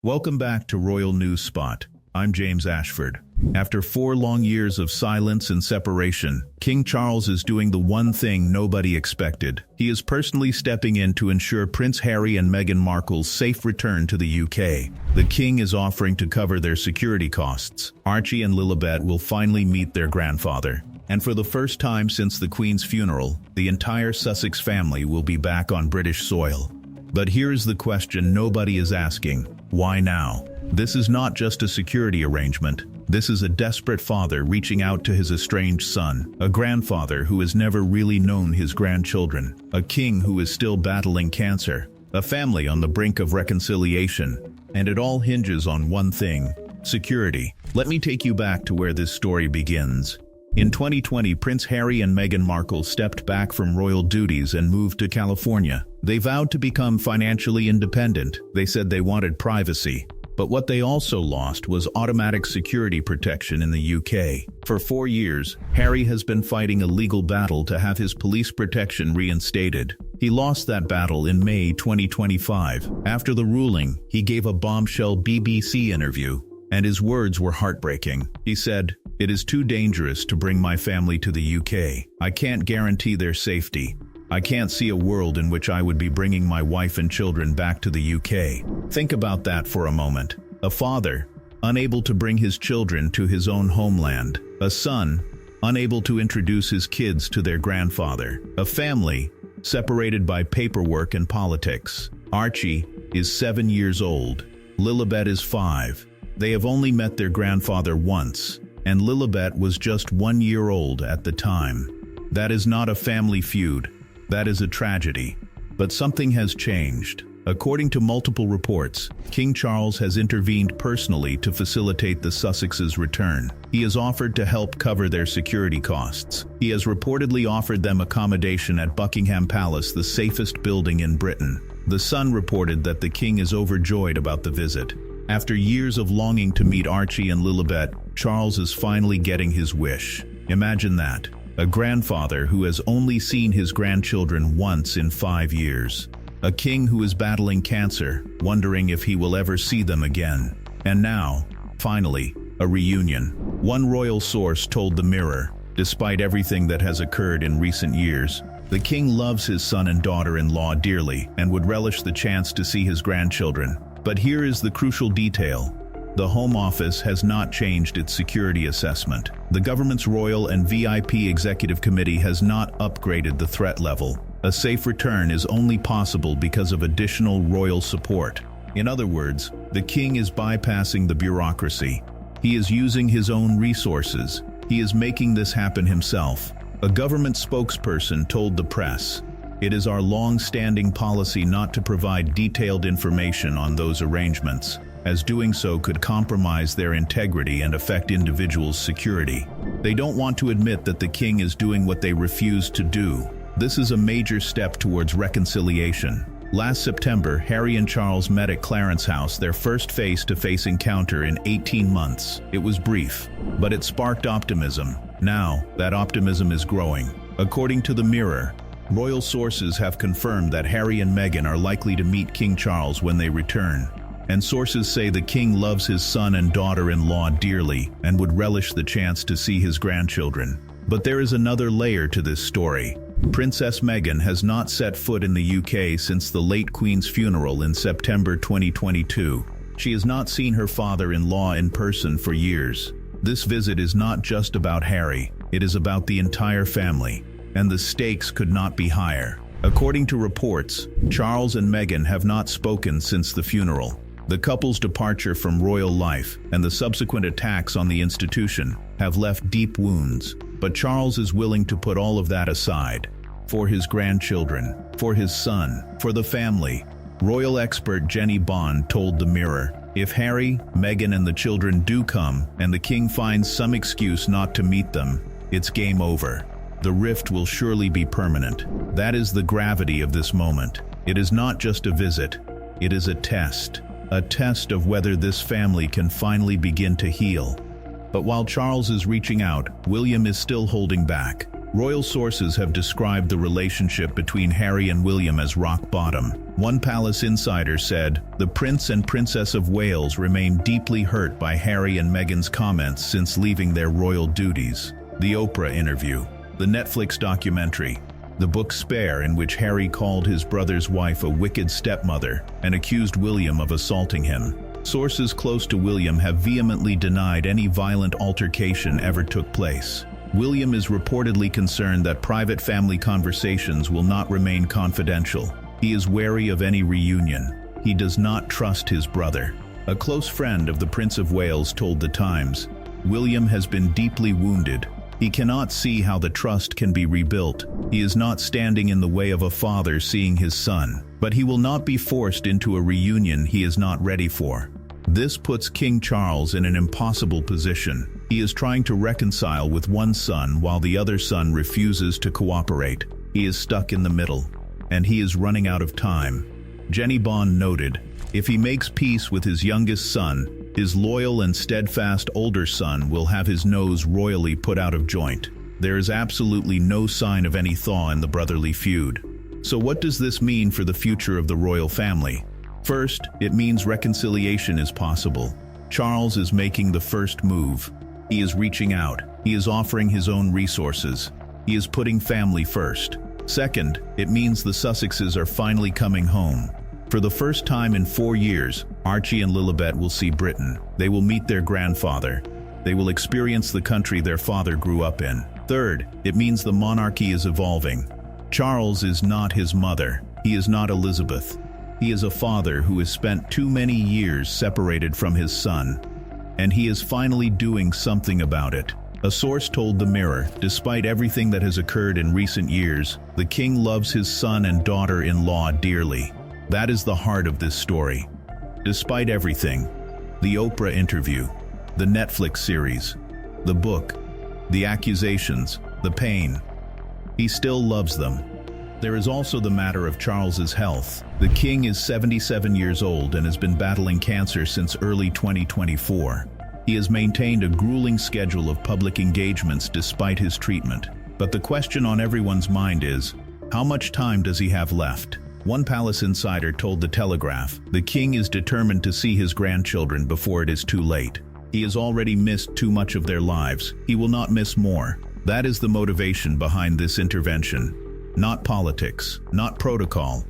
Welcome back to Royal News Spot. I'm James Ashford. After 4 long years of silence and separation, King Charles is doing the one thing nobody expected. He is personally stepping in to ensure Prince Harry and Meghan Markle's safe return to the UK. The King is offering to cover their security costs. Archie and Lilibet will finally meet their grandfather. And for the first time since the Queen's funeral, the entire Sussex family will be back on British soil. But here's the question nobody is asking: why now? This is not just a security arrangement. This is a desperate father reaching out to his estranged son, a grandfather who has never really known his grandchildren, a king who is still battling cancer, a family on the brink of reconciliation. And it all hinges on one thing: security. Let me take you back to where this story begins. In 2020, Prince Harry and Meghan Markle stepped back from royal duties and moved to California. They vowed to become financially independent. They said they wanted privacy. But what they also lost was automatic security protection in the UK. For 4 years, Harry has been fighting a legal battle to have his police protection reinstated. He lost that battle in May 2025. After the ruling, he gave a bombshell BBC interview, and his words were heartbreaking. He said, "It is too dangerous to bring my family to the UK. I can't guarantee their safety. I can't see a world in which I would be bringing my wife and children back to the UK." Think about that for a moment. A father, unable to bring his children to his own homeland. A son, unable to introduce his kids to their grandfather. A family, separated by paperwork and politics. Archie is 7 years old. Lilibet is 5. They have only met their grandfather once, and Lilibet was just 1 year old at the time. That is not a family feud. That is a tragedy. But something has changed. According to multiple reports, King Charles has intervened personally to facilitate the Sussexes' return. He has offered to help cover their security costs. He has reportedly offered them accommodation at Buckingham Palace, the safest building in Britain. The Sun reported that the King is overjoyed about the visit. After years of longing to meet Archie and Lilibet, Charles is finally getting his wish. Imagine that. A grandfather who has only seen his grandchildren once in 5 years. A king who is battling cancer, wondering if he will ever see them again. And now, finally, a reunion. One royal source told the Mirror, despite everything that has occurred in recent years, the king loves his son and daughter-in-law dearly and would relish the chance to see his grandchildren. But here is the crucial detail. The Home Office has not changed its security assessment. The government's Royal and VIP Executive Committee has not upgraded the threat level. A safe return is only possible because of additional royal support. In other words, the king is bypassing the bureaucracy. He is using his own resources. He is making this happen himself. A government spokesperson told the press, "It is our long-standing policy not to provide detailed information on those arrangements, as doing so could compromise their integrity and affect individuals' security." They don't want to admit that the king is doing what they refuse to do. This is a major step towards reconciliation. Last September, Harry and Charles met at Clarence House, their first face-to-face encounter in 18 months. It was brief, but it sparked optimism. Now, that optimism is growing. According to the Mirror, royal sources have confirmed that Harry and Meghan are likely to meet King Charles when they return. And sources say the king loves his son and daughter-in-law dearly and would relish the chance to see his grandchildren. But there is another layer to this story. Princess Meghan has not set foot in the UK since the late Queen's funeral in September 2022. She has not seen her father-in-law in person for years. This visit is not just about Harry, it is about the entire family, and the stakes could not be higher. According to reports, Charles and Meghan have not spoken since the funeral. The couple's departure from royal life and the subsequent attacks on the institution have left deep wounds, but Charles is willing to put all of that aside. For his grandchildren, for his son, for the family. Royal expert Jenny Bond told the Mirror, "If Harry, Meghan and the children do come, and the king finds some excuse not to meet them, it's game over. The rift will surely be permanent." That is the gravity of this moment. It is not just a visit, it is a test. A test of whether this family can finally begin to heal. But while Charles is reaching out, William is still holding back. Royal sources have described the relationship between Harry and William as rock bottom. One palace insider said, "The Prince and Princess of Wales remain deeply hurt by Harry and Meghan's comments since leaving their royal duties." The Oprah interview, the Netflix documentary, the book Spare, in which Harry called his brother's wife a wicked stepmother and accused William of assaulting him. Sources close to William have vehemently denied any violent altercation ever took place. William is reportedly concerned that private family conversations will not remain confidential. He is wary of any reunion. He does not trust his brother. A close friend of the Prince of Wales told The Times, "William has been deeply wounded. He cannot see how the trust can be rebuilt. He is not standing in the way of a father seeing his son, but he will not be forced into a reunion he is not ready for." This puts King Charles in an impossible position. He is trying to reconcile with one son while the other son refuses to cooperate. He is stuck in the middle, and he is running out of time. Jenny Bond noted, "If he makes peace with his youngest son, his loyal and steadfast older son will have his nose royally put out of joint." There is absolutely no sign of any thaw in the brotherly feud. So what does this mean for the future of the royal family? First, it means reconciliation is possible. Charles is making the first move. He is reaching out. He is offering his own resources. He is putting family first. Second, it means the Sussexes are finally coming home. For the first time in 4 years, Archie and Lilibet will see Britain. They will meet their grandfather. They will experience the country their father grew up in. Third, it means the monarchy is evolving. Charles is not his mother. He is not Elizabeth. He is a father who has spent too many years separated from his son. And he is finally doing something about it. A source told The Mirror, despite everything that has occurred in recent years, the king loves his son and daughter-in-law dearly. That is the heart of this story. Despite everything, the Oprah interview, the Netflix series, the book, the accusations, the pain, he still loves them. There is also the matter of Charles's health. The king is 77 years old and has been battling cancer since early 2024. He has maintained a grueling schedule of public engagements despite his treatment. But the question on everyone's mind is, how much time does he have left? One palace insider told The Telegraph, "The king is determined to see his grandchildren before it is too late. He has already missed too much of their lives. He will not miss more." That is the motivation behind this intervention. Not politics, not protocol.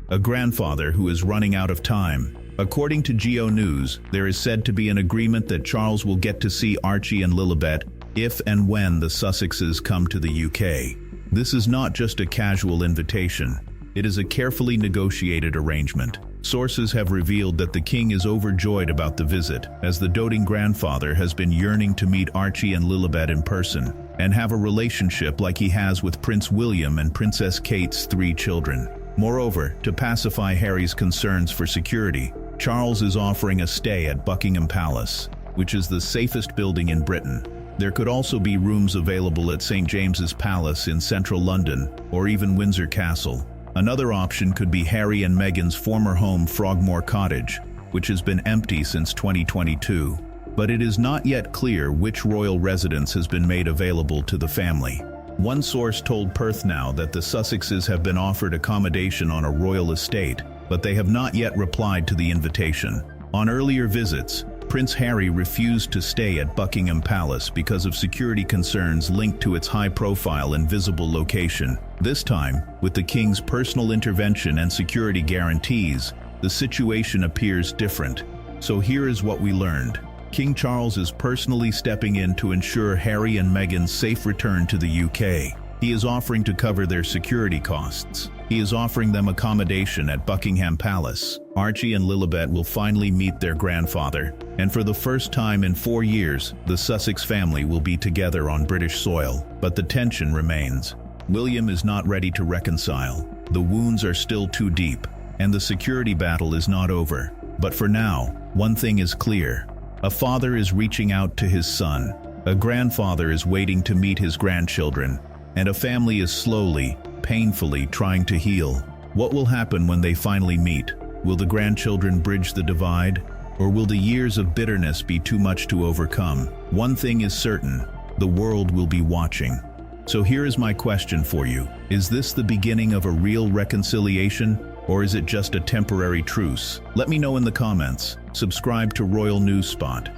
A grandfather who is running out of time. According to Geo News, there is said to be an agreement that Charles will get to see Archie and Lilibet if and when the Sussexes come to the UK. This is not just a casual invitation. It is a carefully negotiated arrangement. Sources have revealed that the king is overjoyed about the visit, as the doting grandfather has been yearning to meet Archie and Lilibet in person and have a relationship like he has with Prince William and Princess Kate's 3 children. Moreover, to pacify Harry's concerns for security, Charles is offering a stay at Buckingham Palace, which is the safest building in Britain. There could also be rooms available at St. James's Palace in central London, or even Windsor Castle. Another option could be Harry and Meghan's former home Frogmore Cottage, which has been empty since 2022. But it is not yet clear which royal residence has been made available to the family. One source told Perth Now that the Sussexes have been offered accommodation on a royal estate, but they have not yet replied to the invitation. On earlier visits, Prince Harry refused to stay at Buckingham Palace because of security concerns linked to its high-profile and visible location. This time, with the king's personal intervention and security guarantees, the situation appears different. So here is what we learned. King Charles is personally stepping in to ensure Harry and Meghan's safe return to the UK. He is offering to cover their security costs. He is offering them accommodation at Buckingham Palace. Archie and Lilibet will finally meet their grandfather, and for the first time in 4 years, the Sussex family will be together on British soil. But the tension remains. William is not ready to reconcile. The wounds are still too deep, and the security battle is not over. But for now, one thing is clear. A father is reaching out to his son. A grandfather is waiting to meet his grandchildren. And a family is slowly, painfully trying to heal. What will happen when they finally meet? Will the grandchildren bridge the divide? Or will the years of bitterness be too much to overcome? One thing is certain, the world will be watching. So here is my question for you. Is this the beginning of a real reconciliation? Or is it just a temporary truce? Let me know in the comments. Subscribe to Royal News Spot,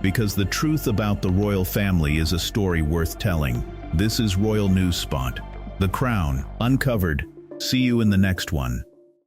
because the truth about the royal family is a story worth telling. This is Royal News Spot. The Crown, Uncovered. See you in the next one.